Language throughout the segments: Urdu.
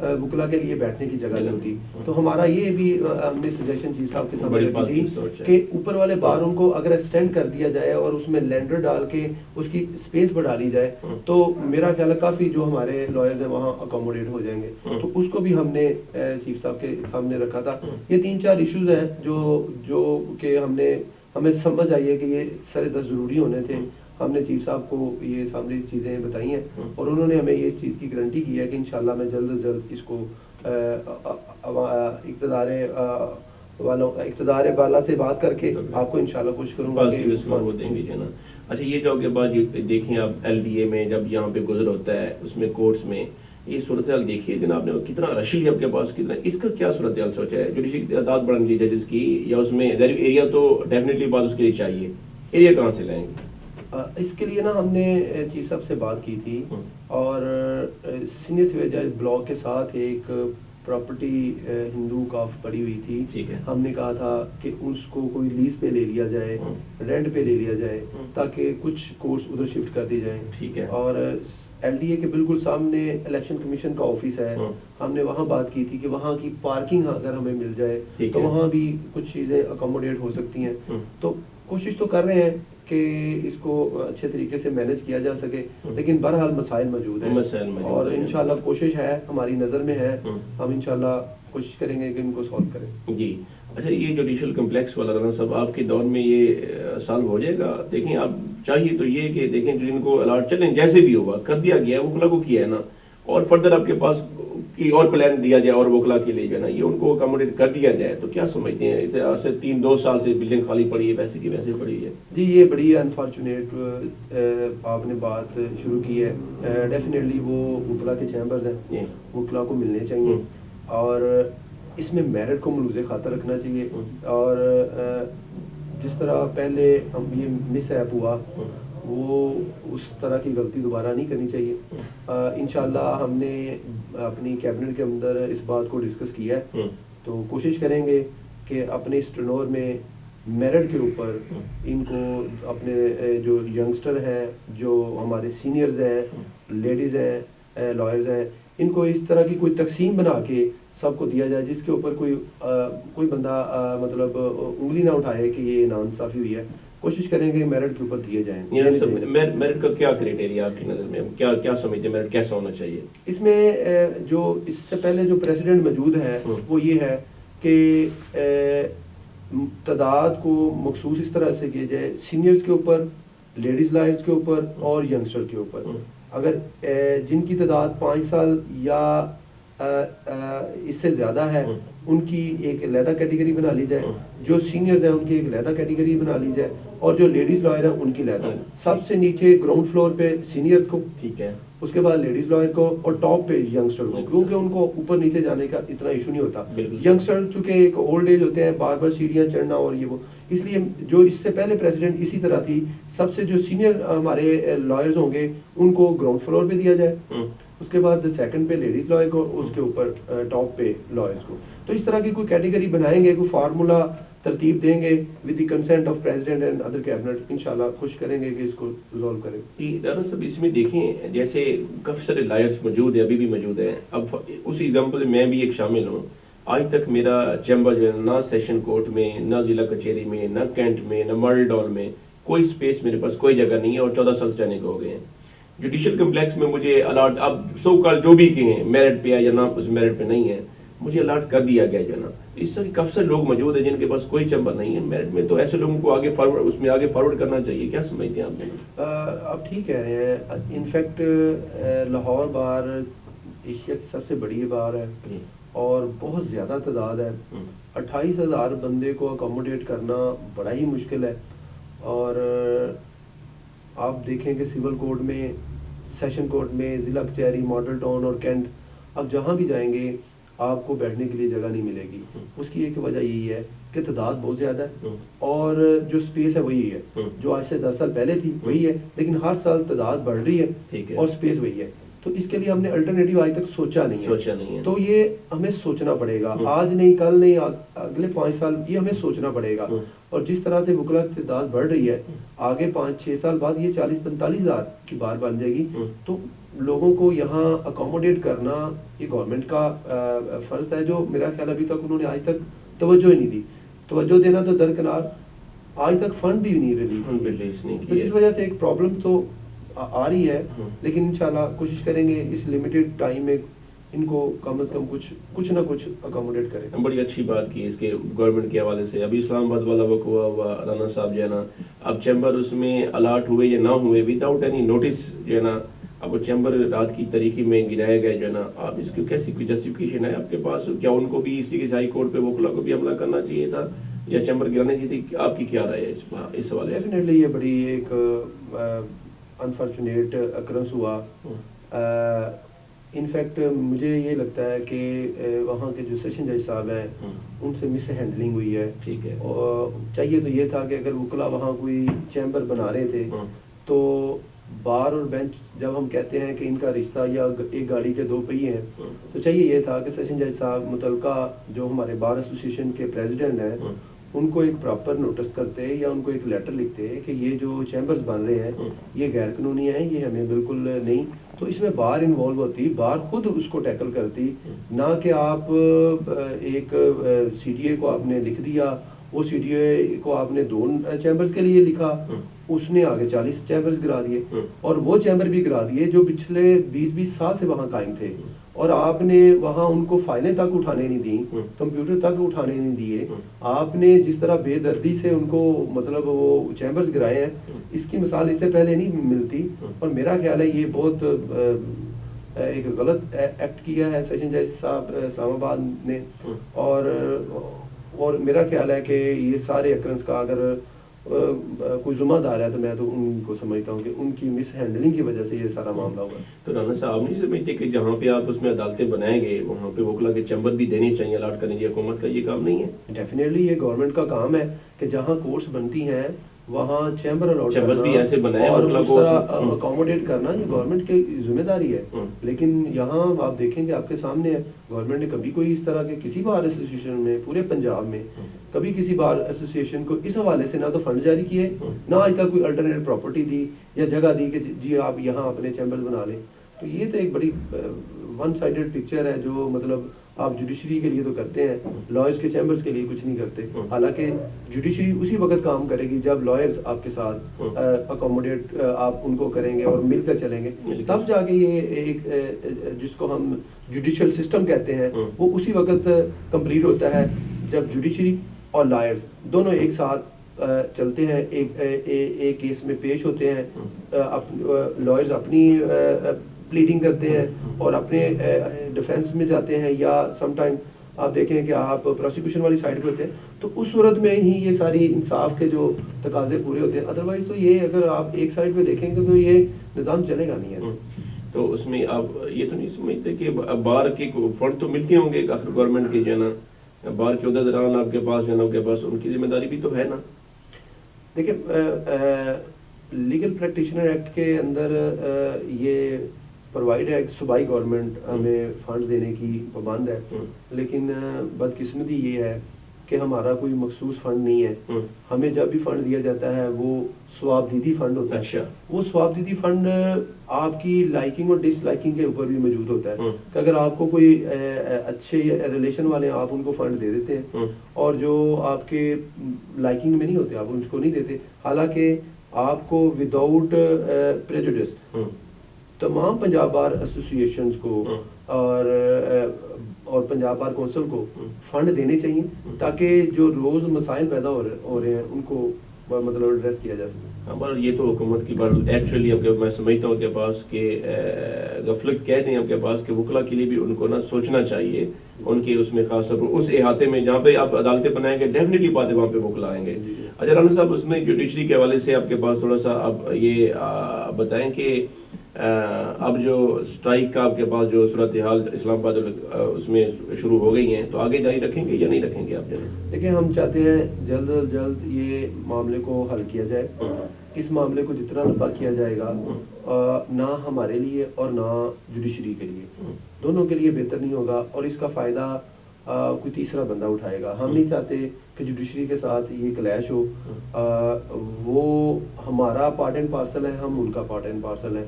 وکلا کے لیے بیٹھنے کی جگہ نہیں ہوتی. تو ہمارا یہ بھی ہم نے سجیشن چیف صاحب کے سامنے رکھی تھی کہ اوپر والے باروں کو اگر ایکسٹینڈ کر دیا جائے اور اس میں لینڈر ڈال کے اس کی اسپیس بڑھا لی جائے تو میرا خیال ہے کافی جو ہمارے لائرز ہیں وہاں اکوموڈیٹ ہو جائیں گے. تو اس کو بھی ہم نے چیف صاحب کے سامنے رکھا تھا. یہ 3-4 ایشوز ہیں جو کہ ہمیں سمجھ آئی ہے کہ یہ سر دست ضروری ہونے تھے. ہم نے چیف صاحب کو یہ سامنے چیزیں بتائی ہیں اور انہوں نے ہمیں یہ چیز کی گارنٹی کی ہے کہ انشاءاللہ میں جلد از جلد اس کو اقتدار بالا سے بات کر کے آپ کو انشاءاللہ کوشش کروں گا کہ دیں گے نا. اچھا یہ جو کے بعد دیکھیں آپ ایل ڈی اے میں جب یہاں پہ گزر ہوتا ہے اس میں کورٹس میں یہ صورتحال دیکھیے جناب نے کتنا رشی آپ کے پاس کتنا اس کا کیا صورتحال سوچا ہے جوڈیشری کی تعداد بڑھنے کی ججز کی یا اس میں ایریا تو ڈیفینیٹلی بات اس کے لیے چاہیے ایریا کہاں سے لائیں گے؟ اس کے لیے نا ہم نے چیف صاحب سے بات کی تھی اور سینئر سول جج بلاک کے ساتھ ایک پراپرٹی ہندو کاف پڑی ہوئی تھی. ہم نے کہا تھا کہ اس کو کوئی لیز پہ لے لیا جائے رینٹ پہ لے لیا جائے تاکہ کچھ کورس ادھر شفٹ کر دی جائیں. اور ایل ڈی اے کے بالکل سامنے الیکشن کمیشن کا آفس ہے. ہم نے وہاں بات کی تھی کہ وہاں کی پارکنگ اگر ہمیں مل جائے تو وہاں بھی کچھ چیزیں اکوموڈیٹ ہو سکتی ہیں. تو کوشش تو کر رہے ہیں کہ اس کو اچھے طریقے سے مینج کیا جا سکے لیکن بہرحال مسائل موجود ہیں اور انشاءاللہ کوشش ہے ہماری نظر میں ہے. ہم انشاءاللہ کوشش کریں گے کہ ان کو سالو کریں. جی اچھا یہ جوڈیشل کمپلیکس والا رانا صاحب آپ کے دور میں یہ سالو ہو جائے گا؟ دیکھیں آپ چاہیے تو یہ کہ دیکھیں جن کو الاٹ چلیں جیسے بھی ہوگا کر دیا گیا ہے وکلا کو کیا ہے نا اور فردر آپ کے پاس کی اور پلان دیا جائے اور وکلا کے لیے جو ہے نا یہ ان کو اکوموڈیٹ کر دیا جائے تو کیا سمجھتے ہیں؟ اسے 3-2 سال سے بلڈنگ خالی پڑی ہے ویسے کی ویسے پڑی ہے. جی یہ بڑی انفارچونیٹ آپ نے بات شروع کی ہے. ڈیفینیٹلی وہ وکلا کے چیمبرز ہیں وکلا کو ملنے چاہیے اور اس میں میرٹ کو ملوز خاطر رکھنا چاہیے. اور جس طرح پہلے یہ مس ایپ ہوا وہ اس طرح کی غلطی دوبارہ نہیں کرنی چاہیے. انشاءاللہ ہم نے اپنی کیبنٹ کے اندر اس بات کو ڈسکس کیا ہے تو کوشش کریں گے کہ اپنے اس ٹرنور میں میرٹ کے اوپر ان کو اپنے جو ینگسٹر ہیں جو ہمارے سینئرز ہیں لیڈیز ہیں لائرز ہیں ان کو اس طرح کی کوئی تقسیم بنا کے سب کو دیا جائے جس کے اوپر کوئی بندہ مطلب انگلی نہ اٹھائے کہ یہ ناانصافی ہوئی ہے. کوشش کریں گے میرٹ کے اوپر دیے جائیں. میرٹ کا کیا کرائٹیریا آپ کی نظر میں کیا سمجھتے ہیں میرٹ کیسا ہونا چاہیے؟ اس میں جو اس سے پہلے جو پریسیڈنٹ موجود ہے وہ یہ ہے کہ تعداد کو مخصوص اس طرح سے کیا جائے سینئرز کے اوپر لیڈیز لائرز کے اوپر اور ینگسٹر کے اوپر. اگر جن کی تعداد 5 سال یا اس سے زیادہ ہے ان کی ایک علیحدہ کیٹیگری بنا لی جائے. جو سینئرز ہیں ان کی ایک علیحدہ کیٹیگری بنا لی جائے اور جو لیڈیز لائر ہیں ان کی علیحدہ. سب سے نیچے گراؤنڈ فلور پہ سینئرز کو ٹھیک ہے اس کے بعد لیڈیز لائر کو اور ٹاپ پہ ینگسٹر کو کیونکہ ان کو اوپر نیچے جانے کا اتنا ایشو نہیں ہوتا. ینگسٹر چونکہ ایک اولڈ ایج ہوتے ہیں بار بار سیڑھیاں چڑھنا اور یہ وہ اس لیے جو اس سے پہلے پریزیڈنٹ اسی طرح تھی سب سے جو سینئر ہمارے لائرز ہوں گے ان کو گراؤنڈ فلور پہ دیا جائے اس کے بعد سیکنڈ پہ لیڈیز لائر کو اس کے اوپر ٹاپ پہ لائرز کو. تو اس طرح کی کوئی کیٹیگری بنائیں گے کوئی فارمولا ترتیب دیں گے with the consent of president and other cabinet انشاءاللہ کوشش کریں گے کہ اس کو ریزالو کریں. رانا صاحب اس میں دیکھیں جیسے کافی سارے لائرز موجود ہیں ابھی بھی موجود ہیں. اب اس ایگزامپل میں بھی ایک شامل ہوں. آج تک میرا چیمبر جو ہے نہ سیشن کورٹ میں نہ ضلع کچہری میں نہ کینٹ میں نہ ماڈل ٹاؤن میں کوئی اسپیس میرے پاس کوئی جگہ نہیں ہے اور 14 سال اسٹینڈنگ ہو گئے ہیں. جوڈیشل کمپلیکس میں مجھے الاٹ اب سو کال جو بھی کہیں میرٹ پہ ہے یا نہ اس میرٹ پہ نہیں ہے مجھے الاٹ کر دیا گیا جو نا. اس طرح کافی سارے لوگ موجود ہیں جن کے پاس کوئی چیمبر نہیں ہے میرٹ میں تو ایسے لوگوں کو آگے فارورڈ اس میں آگے فارورڈ کرنا چاہیے. کیا سمجھتے ہیں آپ؟ آپ ٹھیک کہہ رہے ہیں. انفیکٹ لاہور بار ایشیا کی سب سے بڑی بار ہے اور بہت زیادہ تعداد ہے. 28,000 بندے کو اکوموڈیٹ کرنا بڑا ہی مشکل ہے. اور آپ دیکھیں کہ سول کورٹ میں سیشن کورٹ میں ضلع کچہری ماڈل ٹاؤن اور کینٹ آپ جہاں بھی جائیں گے آپ کو بیٹھنے کے لیے جگہ نہیں ملے گی. اس کی ایک وجہ یہی ہے کہ تعداد بہت زیادہ ہے اور جو سپیس ہے وہی ہے جو آج سے 10 سال پہلے تھی وہی ہے لیکن ہر سال تعداد بڑھ رہی ہے اور سپیس وہی ہے. تو اس کے لیے ہم نے الٹرنیٹیو آج تک سوچا نہیں ہے. تو یہ ہمیں سوچنا پڑے گا, آج نہیں کل نہیں, اگلے 5 سال یہ ہمیں سوچنا پڑے گا. اور جس طرح سے وکلا کی تعداد بڑھ رہی ہے, آگے 5-6 سال بعد یہ 40-45 ہزار کی بار بن جائے گی. تو لوگوں کو یہاں اکوموڈیٹ کرنا یہ گورنمنٹ کا فرض ہے, جو میرا خیال ابھی تک انہوں نے آج تک توجہ ہی نہیں دی. توجہ دینا تو درکنار, آج تک فنڈ بھی نہیں ریلیز نہیں کیا. اس وجہ سے ایک پرابلم تو آ رہی ہے, لیکن انشاءاللہ کوشش کریں گے اس لمیٹڈ ٹائم میں ان کو کم از کم کچھ نہ کچھ اکوموڈیٹ کریں. بڑی اچھی بات کی اس کے گورنمنٹ کے حوالے سے. ابھی اسلام آباد والا وقوع ہوا رانا صاحب جو ہے نا, اب چیمبر اس میں الاٹ ہوئے یا نہ ہوئے وداؤٹ اینی نوٹس جو ہے نا, اب وہ چیمبر رات کی تاریکی میں گرائے گئے جو ہے نا, آپ اس کی کیسی کوئی جسٹیفیکیشن ہے آپ کے پاس؟ کیا ان کو بھی اسی کے ہائی کورٹ پہ وکلا کو بھی حملہ کرنا چاہیے تھا یا چیمبر گرانے چاہیے تھی؟ آپ کی کیا رائے ہے اس حوالے سے؟ ڈیفینیٹلی یہ بڑی ایک انفارچونیٹ اکرنس ہوا. انفیکٹ مجھے یہ لگتا ہے کہ وہاں کے جو سیشن جج صاحب ہیں ان سے مس ہینڈلنگ ہوئی ہے. ٹھیک ہے, اور چاہیے تو یہ تھا کہ اگر وکلا وہاں کوئی چیمبر بنا رہے تھے تو بار اور بینچ جب ہم کہتے ہیں کہ ان کا رشتہ یا ایک گاڑی کے 2 پہیے ہیں, تو چاہیے یہ تھا کہ سیشن جج صاحب متعلقہ جو ہمارے بار ایسوسی ایشن کے پریزیڈنٹ ہیں ان کو ایک پراپر نوٹس کرتے یا ان کو ایک لیٹر لکھتے کہ یہ جو چیمبرز بن رہے ہیں یہ غیر قانونی ہیں, یہ ہمیں بالکل نہیں. تو اس میں بار انوالو ہوتی, بار خود اس کو ٹیکل کرتی, نہ کہ آپ ایک سی ڈی اے کو آپ نے لکھ دیا, وہ سی ڈی اے کو آپ نے 2 چیمبرز کے لیے لکھا, اس نے آگے 40 چیمبرز گرا دیے, اور وہ چیمبر بھی گرا دیے جو پچھلے 20 سال سے وہاں قائم تھے, اور آپ نے وہاں ان کو فائلیں تک اٹھانے نہیں دیں, کمپیوٹر تک اٹھانے نہیں دیے. آپ نے جس طرح بے دردی سے ان کو مطلب وہ چیمبرز گرائے ہیں, اس کی مثال اس سے پہلے نہیں ملتی. اور میرا خیال ہے یہ بہت ایک غلط ایکٹ کیا ہے سیشن جج صاحب اسلام آباد نے. اور میرا خیال ہے کہ یہ سارے اکرنس کا اگر کوئی ذمہ دار ہے تو میں تو ان کو سمجھتا ہوں کہ ان کی مس ہینڈلنگ کی وجہ سے یہ سارا معاملہ ہوا. تو رانا صاحب نہیں سمجھتے کہ جہاں پہ آپ اس میں عدالتیں بنائیں گے وہاں پہ وکلا کے چیمبر بھی دینے چاہیے, الاٹ کرنے چاہیے؟ حکومت کا یہ کام نہیں ہے؟ ڈیفینیٹلی یہ گورنمنٹ کا کام ہے کہ جہاں کورٹس بنتی ہیں وہاں چیمبر الاٹ کرنا اور اس طرح اکوموڈیٹ کرنا یہ گورنمنٹ کی ذمہ داری ہے. لیکن یہاں آپ دیکھیں کہ آپ کے سامنے ہے, گورنمنٹ نے کبھی کوئی اس طرح کے کسی بار ایسوسی ایشن میں پورے پنجاب میں کبھی کسی بار ایسوسی ایشن کو اس حوالے سے نہ تو فنڈ جاری کیے, نہ آج تک کوئی الٹرنیٹ پراپرٹی دی یا جگہ دی کہ جی آپ یہاں اپنے چیمبرز بنا لیں. تو یہ تو ایک بڑی ون سائیڈڈ پکچر ہے جو مطلب آپ جوڈیشری کے لیے تو کرتے ہیں, لائرز کے چیمبرز کے لیے کچھ نہیں کرتے. حالانکہ جوڈیشری اسی وقت کام کرے گی جب لائرز آپ کے ساتھ اکوموڈیٹ آپ ان کو کریں گے اور مل کر چلیں گے, تب جا کے یہ ایک جس کو ہم جوڈیشل سسٹم کہتے ہیں وہ اسی وقت کمپلیٹ ہوتا ہے جب جوڈیشری اور لائرز دونوں ایک ساتھ چلتے ہیں, ایک کیس میں پیش ہوتے ہیں, لائرز اپنی پلیڈنگ کرتے ہیں اور اپنے ڈیفینس میں جاتے ہیں, یا سم ٹائم آپ دیکھیں کہ آپ پروسیکیوشن والی سائڈ پہ ہوتے ہیں, تو اس صورت میں ہی یہ ساری انصاف کے جو تقاضے پورے ہوتے ہیں. ادروائز تو یہ اگر آپ ایک سائڈ پہ دیکھیں گے تو یہ نظام چلے گا نہیں ہے. تو اس میں آپ یہ تو نہیں سمجھتے کہ بار کے فنڈ تو ملتے ہوں گے آخر گورنمنٹ کے جو ہے نا, بار کے عہدیداران آپ کے پاس جو ہے نا, ان کے پاس ان کی ذمہ داری بھی تو ہے نا؟ دیکھیں لیگل پریکٹیشنر ایکٹ کے اندر یہ پرووائڈ ہے کہ صوبائی گورنمنٹ ہمیں فنڈ دینے کی پابند ہے, لیکن بدقسمتی یہ ہے کہ ہمارا کوئی مخصوص فنڈ نہیں ہے. ہمیں جب بھی فنڈ دیا جاتا ہے وہ ثواب دیدی فنڈ ہوتا ہے. اچھا, وہ ثواب دیدی فنڈ آپ کی لائکنگ اور ڈس لائکنگ کے اوپر بھی موجود ہوتا ہے کہ اگر آپ کو کوئی اچھے ریلیشن والے آپ ان کو فنڈ دے دیتے ہیں, اور جو آپ کے لائکنگ میں نہیں ہوتے آپ ان کو نہیں دیتے. حالانکہ آپ کو وداؤٹ پریجوڈس تمام پنجاب بار ایسوسی ایشنز کو اور پنجاب بار کونسل کو فنڈ دینے چاہیے تاکہ جو روز مسائل پیدا ہو رہے ہیں ان کو مطلب ایڈریس کیا جا سکے. پر یہ تو حکومت کی بات ایکچولی میں سمجھتا ہوں کہ پاس کہ غفلت کہہ دیں آپ کے پاس کہ وکلا کے لیے بھی ان کو نا سوچنا چاہیے, ان کے اس میں خاص طور پر اس احاطے میں جہاں پہ آپ عدالتیں بنائیں گے ڈیفینیٹلی باتیں وہاں پہ وکلا آئیں گے. اچھا رانا صاحب, اس میں جوڈیشری کے حوالے سے آپ کے پاس تھوڑا سا آپ یہ بتائیں کہ اب جو اسٹرائک کا آپ کے پاس جو صورتحال اسلام آباد اس میں شروع ہو گئی ہیں تو آگے جاری رکھیں گے یا نہیں رکھیں گے آپ؟ دیکھیں ہم چاہتے ہیں جلد از جلد یہ معاملے کو حل کیا جائے. اس معاملے کو جتنا لمبا کیا جائے گا نہ ہمارے لیے اور نہ جوڈیشری کے لیے، دونوں کے لیے بہتر نہیں ہوگا، اور اس کا فائدہ کوئی تیسرا بندہ اٹھائے گا. ہم نہیں چاہتے کہ جوڈیشری کے ساتھ یہ کلیش ہو. وہ ہمارا پارٹ اینڈ پارسل ہے، ہم ان کا پارٹ اینڈ پارسل ہے،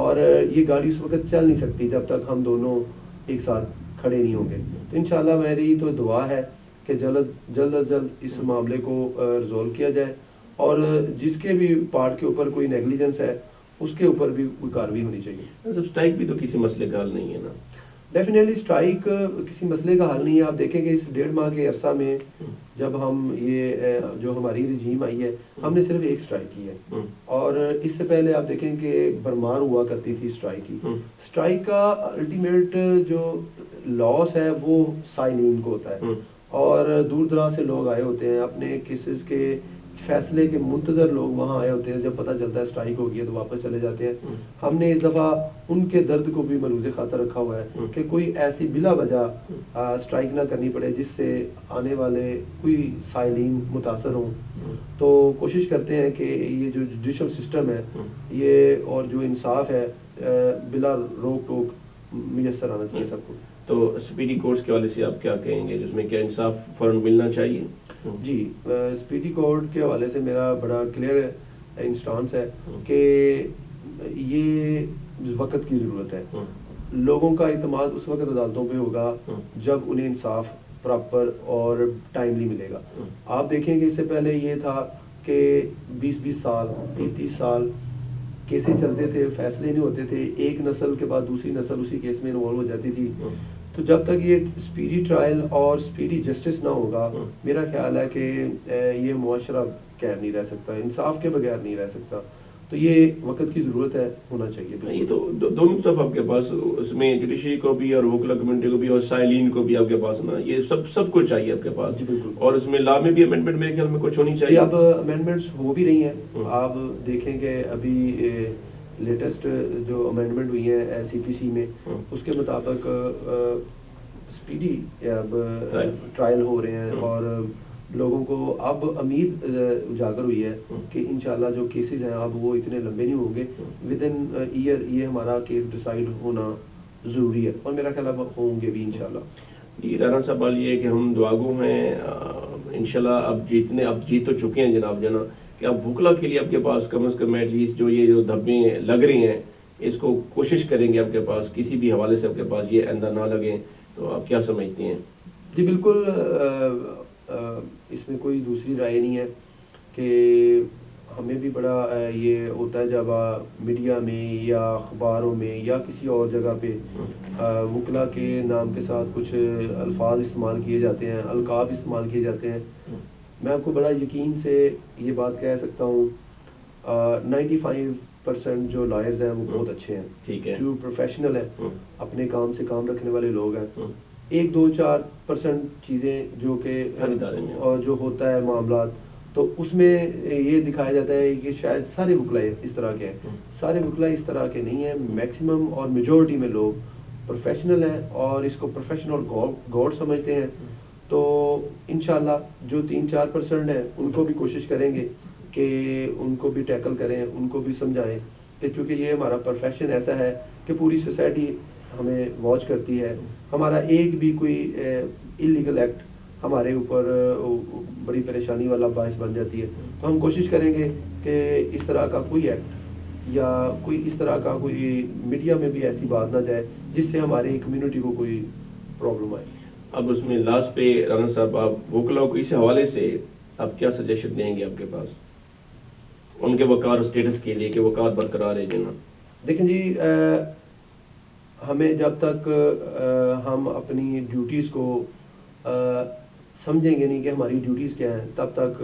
اور یہ گاڑی اس وقت چل نہیں سکتی جب تک ہم دونوں ایک ساتھ کھڑے نہیں ہوں گے. تو انشاءاللہ میری تو دعا ہے کہ جلد از جلد اس معاملے کو ریزولو کیا جائے، اور جس کے بھی پارٹ کے اوپر کوئی نیگلیجنس ہے اس کے اوپر بھی کوئی کارروائی ہونی چاہیے. اسٹرائک بھی تو کسی مسئلے کا حل نہیں ہے نا. ڈیفینیٹلی اسٹرائک کسی مسئلے کا حل نہیں ہے. آپ دیکھیں کہ اس 1.5 ماہ کے عرصہ میں جب ہم یہ جو ہماری رجیم آئی ہے ہم نے صرف ایک اسٹرائک کی ہے، اور اس سے پہلے آپ دیکھیں کہ برمار ہوا کرتی تھی اسٹرائک کی. اسٹرائک کا الٹیمیٹ جو لاس ہے وہ سائلین کو ہوتا ہے، اور دور دراز سے لوگ آئے ہوتے ہیں اپنے کیسز کے فیصلے کے منتظر لوگ وہاں آئے ہوتے ہیں. جب پتہ چلتا ہے اسٹرائک ہو گئی ہے تو واپس چلے جاتے ہیں. ہم نے اس دفعہ ان کے درد کو بھی ملحوظ خاطر رکھا ہوا ہے کہ کوئی ایسی بلا وجہ اسٹرائک نہ کرنی پڑے جس سے آنے والے کوئی سائلین متاثر ہوں. تو کوشش کرتے ہیں کہ یہ جو جوڈیشل سسٹم ہے یہ اور جو انصاف ہے بلا روک ٹوک میسر آنا چاہیے سب کو. تو اسپیڈی کورٹس کے حوالے سے آپ کیا کہیں گے، جس میں کیا انصاف فوراً ملنا چاہیے؟ جی اسپیڈی کورٹ کے حوالے سے میرا بڑا کلیئر انسٹانس ہے کہ یہ وقت کی ضرورت ہے. لوگوں کا اعتماد اس وقت عدالتوں پہ ہوگا جب انہیں انصاف پراپر اور ٹائملی ملے گا. آپ دیکھیں کہ اس سے پہلے یہ تھا کہ 20 سال 30 سال کیسز چلتے تھے، فیصلے نہیں ہوتے تھے، ایک نسل کے بعد دوسری نسل اسی کیس میں انوالو ہو جاتی تھی. تو جب تک یہ اسپیڈی ٹرائل اور اسپیڈی جسٹس نہ ہوگا میرا خیال ہے کہ یہ معاشرہ قائم نہیں رہ سکتا، انصاف کے بغیر نہیں رہ سکتا. تو یہ وقت کی ضرورت ہے، ہونا چاہیے. یہ تو دونوں طرف آپ کے پاس، اس میں جوڈیشری کو بھی اور وکلا کمیونٹی کو بھی اور سائلین کو بھی آپ کے پاس نا، یہ سب کچھ چاہیے آپ کے پاس. جی بالکل. اور اس میں لا میں بھی امینڈمنٹ میرے خیال میں کچھ ہونی چاہیے. اب امینڈمنٹس ہو بھی رہی ہیں. آپ دیکھیں کہ ابھی لیٹسٹ جو امینڈمنٹ ہوئی ہے سی پی سی میں اس کے مطابق اسپیڈی اب ٹرائل ہو رہے ہیں، اور لوگوں کو اب امید اجاگر ہوئی ہے کہ انشاءاللہ جو کیسز ہیں اب وہ اتنے لمبے نہیں ہوں گے. ود ان ایئر یہ ہمارا کیس ڈیسائیڈ ہونا ضروری ہے، اور میرا خیال اب ہوں گے بھی انشاءاللہ. جی رانا صاحب یہ ہے کہ ہم دعاگو ہیں انشاءاللہ. اب جیت تو چکے ہیں جناب کہ اب وکلا کے لیے آپ کے پاس کم از کم ایٹ لیسٹ جو دھبیں لگ رہی ہیں اس کو کوشش کریں گے آپ کے پاس کسی بھی حوالے سے آپ کے پاس یہ آئندہ نہ لگیں. تو آپ کیا سمجھتے ہیں؟ جی بالکل، اس میں کوئی دوسری رائے نہیں ہے کہ ہمیں بھی بڑا یہ ہوتا ہے جب میڈیا میں یا اخباروں میں یا کسی اور جگہ پہ وکلا کے نام کے ساتھ کچھ الفاظ استعمال کیے جاتے ہیں، القاب استعمال کیے جاتے ہیں. میں آپ کو بڑا یقین سے یہ بات کہہ سکتا ہوں 95% جو لائرز ہیں وہ بہت اچھے ہیں، ٹھیک ہے، جو پروفیشنل ہیں، اپنے کام سے کام رکھنے والے لوگ ہیں. 1-2-4% چیزیں جو کہ جو ہوتا ہے معاملات تو اس میں یہ دکھایا جاتا ہے کہ شاید سارے وکلا اس طرح کے ہیں. سارے وکلا اس طرح کے نہیں ہیں. میکسیمم اور میجورٹی میں لوگ پروفیشنل ہیں اور اس کو پروفیشنل گاڈ سمجھتے ہیں. تو انشاءاللہ جو 3-4% ہیں ان کو بھی کوشش کریں گے کہ ان کو بھی ٹیکل کریں، ان کو بھی سمجھائیں کہ چونکہ یہ ہمارا پروفیشن ایسا ہے کہ پوری سوسائٹی ہمیں واچ کرتی ہے. ہمارا ایک بھی کوئی انلیگل ایکٹ ہمارے اوپر بڑی پریشانی والا باعث بن جاتی ہے. تو ہم کوشش کریں گے کہ اس طرح کا کوئی ایکٹ یا کوئی اس طرح کا کوئی میڈیا میں بھی ایسی بات نہ جائے جس سے ہماری کمیونٹی کو کوئی پرابلم آئے. اب اس میں لاسٹ پہ رانا صاحب آپ وکلا کو اس حوالے سے آپ کیا سجیشن دیں گے آپ کے پاس ان کے وقار اسٹیٹس کے لیے کہ وقار برقرار ہے جناب؟ دیکھیں جی، ہمیں جب تک ہم اپنی ڈیوٹیز کو سمجھیں گے نہیں کہ ہماری ڈیوٹیز کیا ہیں تب تک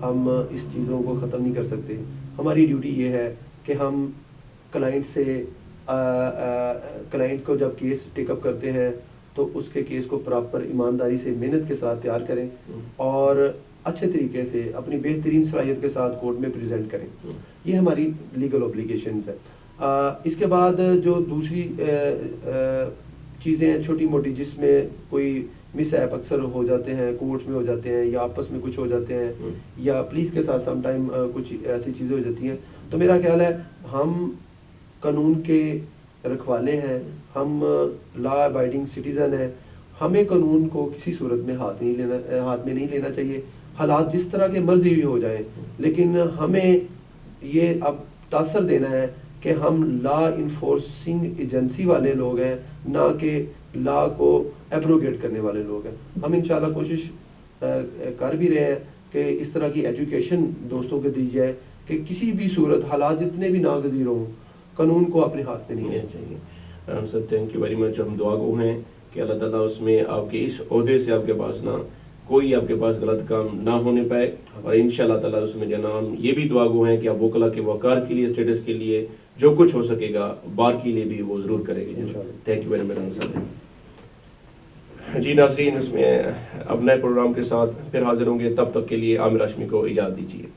ہم اس چیزوں کو ختم نہیں کر سکتے. ہماری ڈیوٹی یہ ہے کہ ہم کلائنٹ کو جب کیس ٹیک اپ کرتے ہیں تو اس کے کیس کو پراپر ایمانداری سے محنت کے ساتھ تیار کریں اور اچھے طریقے سے اپنی بہترین صلاحیت کے ساتھ کورٹ میں پریزنٹ کریں. یہ ہماری لیگل اوبلیگیشنز ہے. اس کے بعد جو دوسری چیزیں ہیں چھوٹی موٹی جس میں کوئی مس ایپ اکثر ہو جاتے ہیں، کورٹس میں ہو جاتے ہیں یا آپس میں کچھ ہو جاتے ہیں یا پولیس کے ساتھ سم ٹائم کچھ ایسی چیزیں ہو جاتی ہیں، تو میرا خیال ہے ہم قانون کے رکھوالے ہیں، ہم لا ابائڈنگ سٹیزن ہیں، ہمیں قانون کو کسی صورت میں ہاتھ میں نہیں لینا چاہیے، حالات جس طرح کے مرضی بھی ہو جائیں، لیکن ہمیں یہ اب تاثر دینا ہے کہ ہم لا انفورسنگ ایجنسی والے لوگ ہیں، نہ کہ لا کو ایبروگیٹ کرنے والے لوگ ہیں. ہم انشاءاللہ کوشش کر بھی رہے ہیں کہ اس طرح کی ایجوکیشن دوستوں کو دی جائے کہ کسی بھی صورت حالات جتنے بھی ناگزیر ہوں قانون کو اپنے ہاتھ میں نہیں لینا چاہیے. رحمان صاحب تھینک یو ویری مچ. ہم دعا گو ہیں کہ اللہ تعالیٰ اس میں آپ کے اس عہدے سے آپ کے پاس نہ کوئی آپ کے پاس غلط کام نہ ہونے پائے، اور انشاءاللہ تعالیٰ اس میں جناب ہم یہ بھی دعا گو ہیں کہ آپ وکلا کے وقار کے لیے، اسٹیٹس کے لیے جو کچھ ہو سکے گا بار کے لیے بھی وہ ضرور کرے گی. تھینک یو ویری مچ رحمان صاحب. جی ناظرین، اس میں اب نئے پروگرام کے ساتھ پھر حاضر ہوں گے، تب تک کے لیے عامر ہاشمی کو اجازت دیجیے.